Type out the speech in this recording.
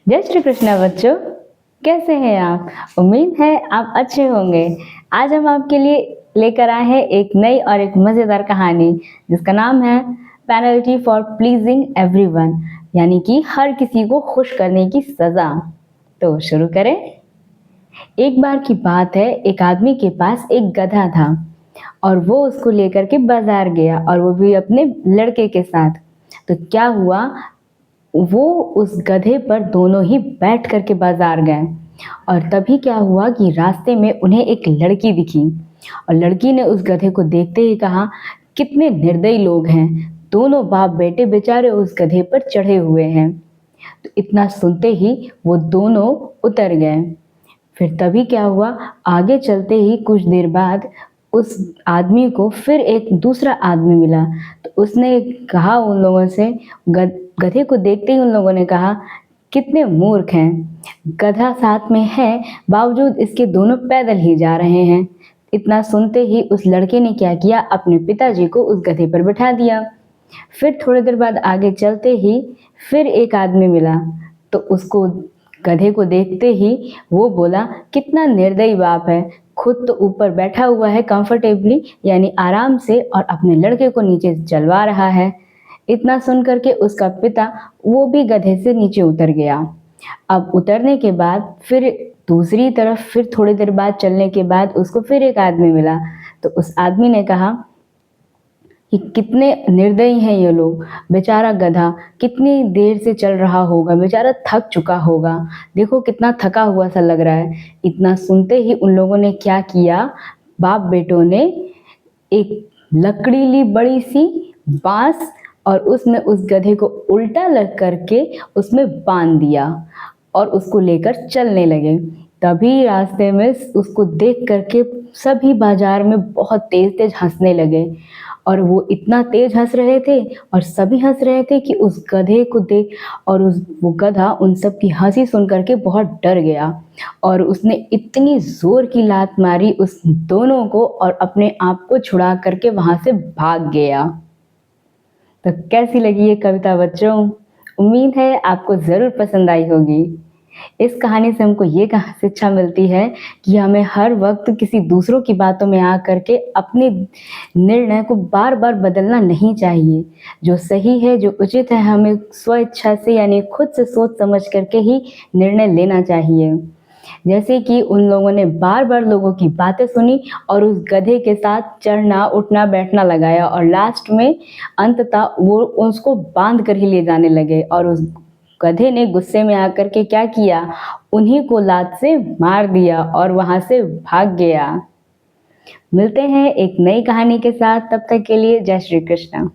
जय श्री कृष्णा बच्चों, कैसे हैं आप? उम्मीद है आप अच्छे होंगे। आज हम आपके लिए लेकर आए हैं एक नई और एक मज़ेदार कहानी जिसका नाम है पेनल्टी फॉर प्लीजिंग एवरीवन, यानी कि हर किसी को खुश करने की सज़ा। तो शुरू करें। एक बार की बात है, एक आदमी के पास एक गधा था और वो उसको लेकर के बाजार गया और वो भी अपने लड़के के साथ। तो क्या हुआ, वो उस गधे पर दोनों ही बैठ करके बाजार गए और तभी क्या हुआ कि रास्ते में उन्हें एक लड़की दिखी और लड़की ने उस गधे को देखते ही कहा, कितने निर्दयी लोग हैं, दोनों बाप बेटे बेचारे उस गधे पर चढ़े हुए हैं। तो इतना सुनते ही वो दोनों उतर गए। फिर तभी क्या हुआ, आगे चलते ही कुछ देर बाद उस आदमी को फिर एक दूसरा आदमी मिला। तो उसने कहा उन लोगों से, गधे को देखते ही उन लोगों ने कहा, कितने मूर्ख हैं, गधा साथ में है बावजूद इसके दोनों पैदल ही जा रहे हैं। इतना सुनते ही उस लड़के ने क्या किया, अपने पिताजी को उस गधे पर बिठा दिया। फिर थोड़ी देर बाद आगे चलते ही फिर एक आदमी मिला। तो उसको गधे को देखते ही वो बोला, कितना निर्दयी बाप है, खुद तो ऊपर बैठा हुआ है कंफर्टेबली यानी आराम से और अपने लड़के को नीचे चलवा रहा है। इतना सुन करके उसका पिता वो भी गधे से नीचे उतर गया। अब उतरने के बाद फिर दूसरी तरफ फिर थोड़ी देर बाद चलने के बाद उसको फिर एक आदमी मिला। तो उस आदमी ने कहा कि कितने निर्दयी हैं ये लोग, बेचारा गधा कितनी देर से चल रहा होगा, बेचारा थक चुका होगा, देखो कितना थका हुआ सा लग रहा है। इतना सुनते ही उन लोगों ने क्या किया, बाप बेटों ने एक लकड़ी ली बड़ी सी बांस और उसमें उस गधे को उल्टा लग करके उसमें बांध दिया और उसको लेकर चलने लगे। तभी रास्ते में उसको देख करके सभी बाजार में बहुत तेज तेज हंसने लगे और वो इतना तेज हंस रहे थे और सभी हंस रहे थे कि उस गधे को देख और वो गधा उन सब की हंसी सुन करके बहुत डर गया और उसने इतनी जोर की लात मारी उस दोनों को और अपने आप को छुड़ा करके वहां से भाग गया। तो कैसी लगी ये कविता बच्चों? उम्मीद है आपको ज़रूर पसंद आई होगी। इस कहानी से हमको ये शिक्षा मिलती है कि हमें हर वक्त किसी दूसरों की बातों में आ करके अपने निर्णय को बार बार बदलना नहीं चाहिए। जो सही है, जो उचित है, हमें स्वेच्छा से यानी खुद से सोच समझ करके ही निर्णय लेना चाहिए। जैसे कि उन लोगों ने बार बार लोगों की बातें सुनी और उस गधे के साथ चढ़ना उठना बैठना लगाया और लास्ट में अंततः वो उसको बांध कर ही ले जाने लगे और उस गधे ने गुस्से में आकर के क्या किया, उन्हीं को लात से मार दिया और वहां से भाग गया। मिलते हैं एक नई कहानी के साथ, तब तक के लिए जय श्री कृष्ण।